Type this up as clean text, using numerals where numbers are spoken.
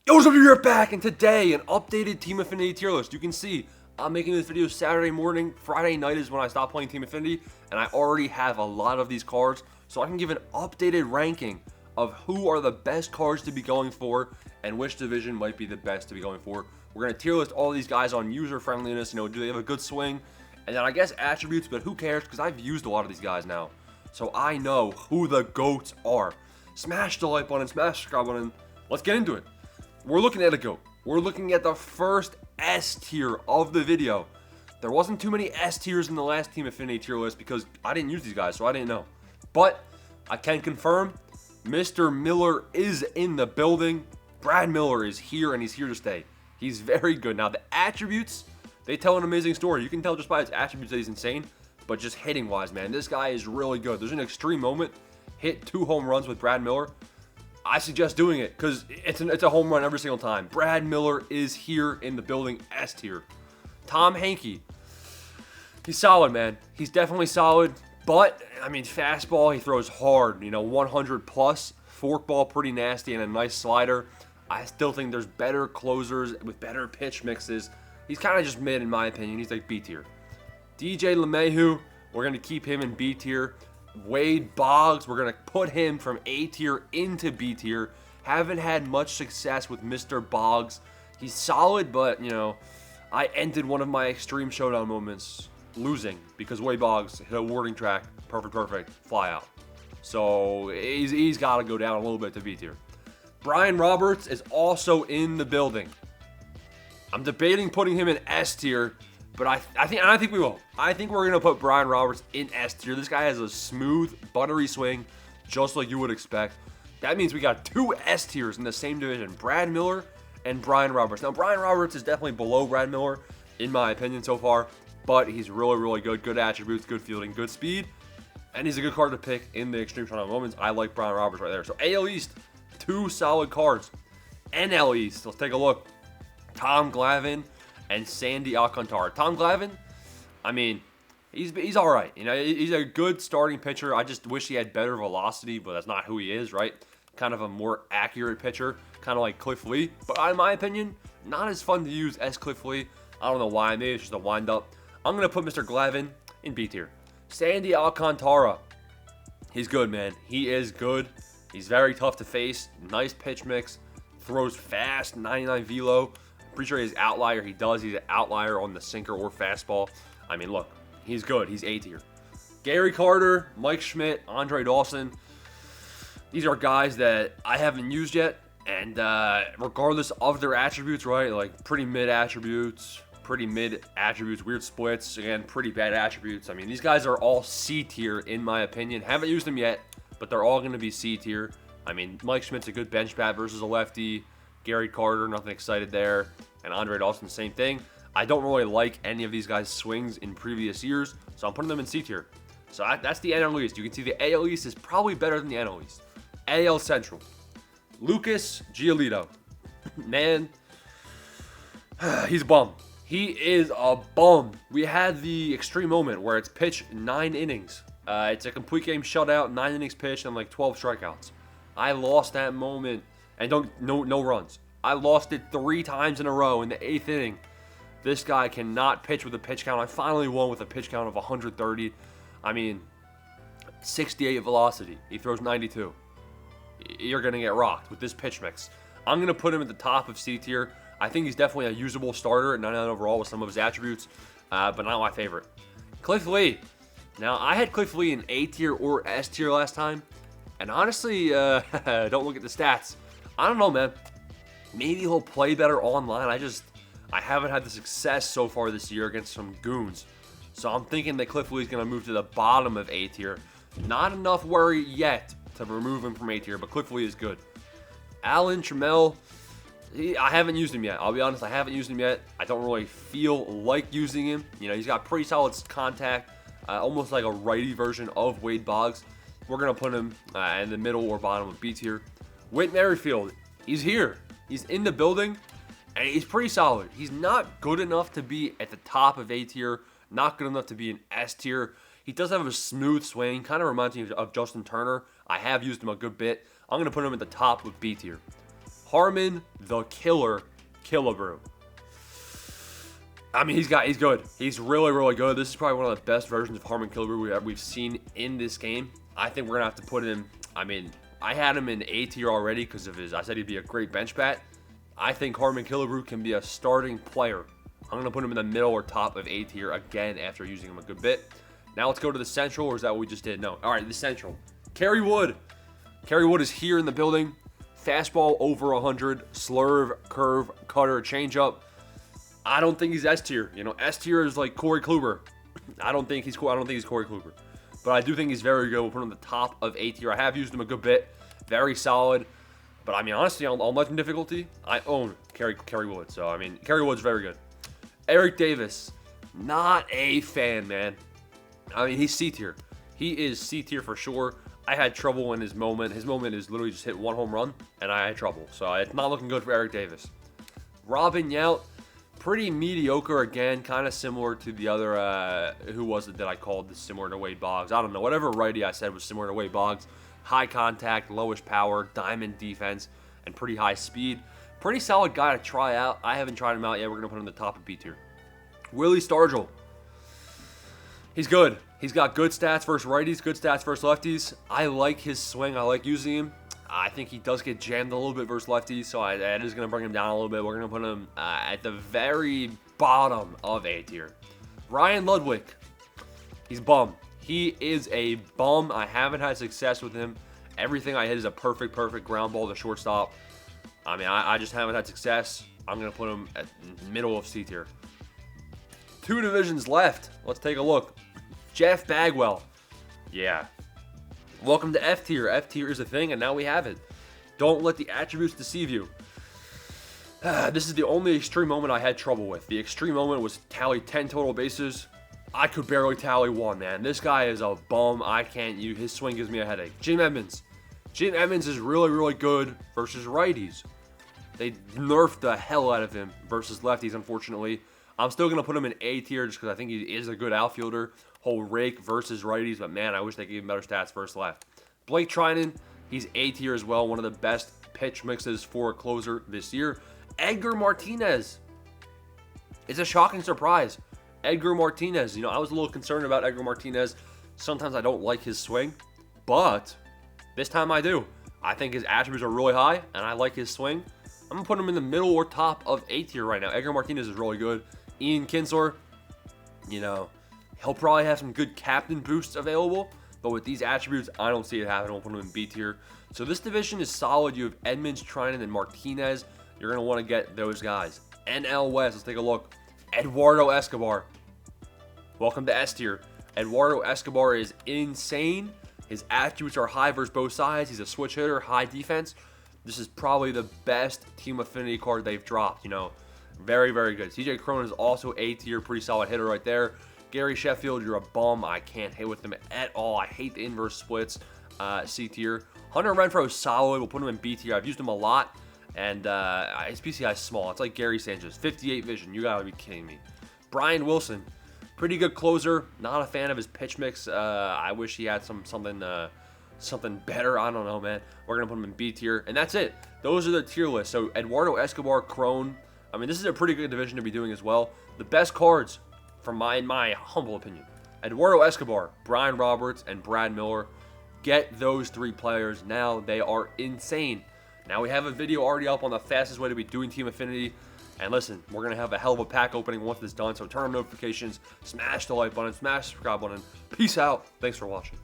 Yo, what's up, you're back, and today, an updated Team Affinity tier list. You can see, I'm making this video Saturday morning. Friday night is when I stop playing Team Affinity, and I already have a lot of these cards, so I can give an updated ranking of who are the best cards to be going for, and which division might be the best to be going for. We're going to tier list all these guys on user friendliness, do they have a good swing, and then I guess attributes, but who cares, because I've used a lot of these guys now, so I know who the GOATs are. Smash the like button, smash the subscribe button, let's get into it. We're looking at a GOAT. We're looking at the first S tier of the video. There wasn't too many S tiers in the last Team Affinity tier list because I didn't use these guys, so I didn't know. But I can confirm, Mr. Miller is in the building. Brad Miller is here, and he's here to stay. He's very good. Now, the attributes, they tell an amazing story. You can tell just by his attributes that he's insane, but just hitting-wise, man, this guy is really good. There's an extreme moment, hit 2 home runs with Brad Miller. I suggest doing it because it's a home run every single time. Brad Miller is here in the building, S tier. Tom Hankey, he's solid, man. He's definitely solid, but, I mean, fastball, he throws hard, 100 plus. Forkball, pretty nasty, and a nice slider. I still think there's better closers with better pitch mixes. He's kind of just mid, in my opinion. He's like B tier. DJ LeMahieu, we're going to keep him in B tier. Wade Boggs, we're going to put him from A tier into B tier. Haven't had much success with Mr. Boggs. He's solid, but, I ended one of my extreme showdown moments losing because Wade Boggs hit a warning track. Perfect, fly out. So he's got to go down a little bit to B tier. Brian Roberts is also in the building. I'm debating putting him in S tier, but I think we will. I think we're going to put Brian Roberts in S tier. This guy has a smooth, buttery swing, just like you would expect. That means we got 2 S tiers in the same division, Brad Miller and Brian Roberts. Now, Brian Roberts is definitely below Brad Miller, in my opinion so far, but he's really good. Good attributes, good fielding, good speed, and he's a good card to pick in the extreme showdown moments. I like Brian Roberts right there. So AL East, 2 solid cards. NL East, let's take a look. Tom Glavine and Sandy Alcantara. Tom Glavine, I mean, he's all right. He's a good starting pitcher. I just wish he had better velocity, but that's not who he is, right? Kind of a more accurate pitcher, kind of like Cliff Lee. But in my opinion, not as fun to use as Cliff Lee. I don't know why. Maybe it's just a wind-up. I'm going to put Mr. Glavine in B tier. Sandy Alcantara, he's good, man. He is good. He's very tough to face. Nice pitch mix. Throws fast, 99 velo. Pretty sure he's outlier. He's an outlier on the sinker or fastball. I mean, look, he's good. He's A tier. Gary Carter, Mike Schmidt, Andre Dawson. These are guys that I haven't used yet. And regardless of their attributes, right? Like pretty mid attributes, weird splits. Again, pretty bad attributes. I mean, these guys are all C tier in my opinion. Haven't used them yet, but they're all going to be C tier. I mean, Mike Schmidt's a good bench bat versus a lefty. Gary Carter, nothing excited there. And Andre Dawson, same thing. I don't really like any of these guys' swings in previous years, so I'm putting them in C tier. So that's the NL East. You can see the AL East is probably better than the NL East. AL Central. Lucas Giolito. Man, he's a bum. He is a bum. We had the extreme moment where it's pitched 9 innings. It's a complete game shutout, 9 innings pitched, and like 12 strikeouts. I lost that moment. And no runs. I lost it 3 times in a row in the 8th inning. This guy cannot pitch with a pitch count. I finally won with a pitch count of 130. I mean, 68 velocity. He throws 92. You're going to get rocked with this pitch mix. I'm going to put him at the top of C tier. I think he's definitely a usable starter at 99 overall with some of his attributes, but not my favorite. Cliff Lee. Now, I had Cliff Lee in A tier or S tier last time. And honestly, don't look at the stats. I don't know, man. Maybe he'll play better online. I haven't had the success so far this year against some goons. So I'm thinking that Cliff Lee's going to move to the bottom of A tier. Not enough worry yet to remove him from A tier, but Cliff Lee is good. Alan Trammell, I haven't used him yet. I'll be honest, I haven't used him yet. I don't really feel like using him. He's got pretty solid contact, almost like a righty version of Wade Boggs. We're going to put him in the middle or bottom of B tier. Whit Merrifield, he's here. He's in the building, and he's pretty solid. He's not good enough to be at the top of A tier, not good enough to be in S tier. He does have a smooth swing, kind of reminds me of Justin Turner. I have used him a good bit. I'm going to put him at the top with B tier. Harmon the Killer Killebrew. I mean, he's good. He's really, really good. This is probably one of the best versions of Harmon Killebrew we've seen in this game. I think we're going to have to put him, I mean, I had him in A tier already because of I said he'd be a great bench bat. I think Harmon Killebrew can be a starting player. I'm going to put him in the middle or top of A tier again after using him a good bit. Now let's go to the Central, or is that what we just did? No. All right, the Central. Kerry Wood. Kerry Wood is here in the building. Fastball over 100, slurve, curve, cutter, changeup. I don't think he's S tier. You know, S tier is like Corey Kluber. I don't think he's Corey Kluber. But I do think he's very good. We'll put him on the top of A tier. I have used him a good bit. Very solid. But I mean, honestly, on legend difficulty, I own Kerry Wood. So I mean, Kerry Wood's very good. Eric Davis, not a fan, man. I mean, he's C tier. He is C tier for sure. I had trouble in his moment. His moment is literally just hit one home run, and I had trouble. So it's not looking good for Eric Davis. Robin Yount, pretty mediocre again, kind of similar to the other, who was it that I called similar to Wade Boggs? I don't know. Whatever righty I said was similar to Wade Boggs. High contact, lowish power, diamond defense, and pretty high speed. Pretty solid guy to try out. I haven't tried him out yet. We're going to put him in the top of B tier. Willie Stargell. He's good. He's got good stats versus righties, good stats versus lefties. I like his swing. I like using him. I think he does get jammed a little bit versus lefties, so that is going to bring him down a little bit. We're going to put him at the very bottom of A tier. Ryan Ludwig. He's bum. He is a bum. I haven't had success with him. Everything I hit is a perfect ground ball to shortstop. I mean, I just haven't had success. I'm going to put him at middle of C tier. 2 divisions left. Let's take a look. Jeff Bagwell. Yeah. Welcome to F tier. F tier is a thing, and now we have it. Don't let the attributes deceive you. This is the only extreme moment I had trouble with. The extreme moment was tally 10 total bases. I could barely tally 1, man. This guy is a bum. I can't use. His swing gives me a headache. Jim Edmonds. Jim Edmonds is really, really good versus righties. They nerfed the hell out of him versus lefties, unfortunately. I'm still going to put him in A tier just because I think he is a good outfielder. Whole rake versus righties, but man, I wish they gave him better stats versus left. Blake Trinan, he's A tier as well. One of the best pitch mixes for a closer this year. Edgar Martinez. It's a shocking surprise. Edgar Martinez. You know, I was a little concerned about Edgar Martinez. Sometimes I don't like his swing, but this time I do. I think his attributes are really high, and I like his swing. I'm going to put him in the middle or top of A tier right now. Edgar Martinez is really good. Ian Kinsler, you know, he'll probably have some good captain boosts available, but with these attributes, I don't see it happening. We'll put him in B tier. So this division is solid. You have Edmonds, Trinan, and Martinez. You're going to want to get those guys. NL West, let's take a look. Eduardo Escobar. Welcome to S tier. Eduardo Escobar is insane. His attributes are high versus both sides. He's a switch hitter, high defense. This is probably the best Team Affinity card they've dropped, you know. Very, very good. CJ Cron is also A tier, pretty solid hitter right there. Gary Sheffield, you're a bum. I can't hit with him at all. I hate the inverse splits. C tier. Hunter Renfroe is solid. We'll put him in B tier. I've used him a lot, and his PCI is small. It's like Gary Sanchez, 58 vision. You gotta be kidding me. Brian Wilson, pretty good closer. Not a fan of his pitch mix. I wish he had something better. I don't know, man. We're gonna put him in B tier, and that's it. Those are the tier lists. So Eduardo Escobar, Cron. I mean, this is a pretty good division to be doing as well. The best cards, from my humble opinion, Eduardo Escobar, Brian Roberts, and Brad Miller. Get those 3 players now. They are insane. Now we have a video already up on the fastest way to be doing Team Affinity. And listen, we're going to have a hell of a pack opening once this is done. So turn on notifications, smash the like button, smash the subscribe button. Peace out. Thanks for watching.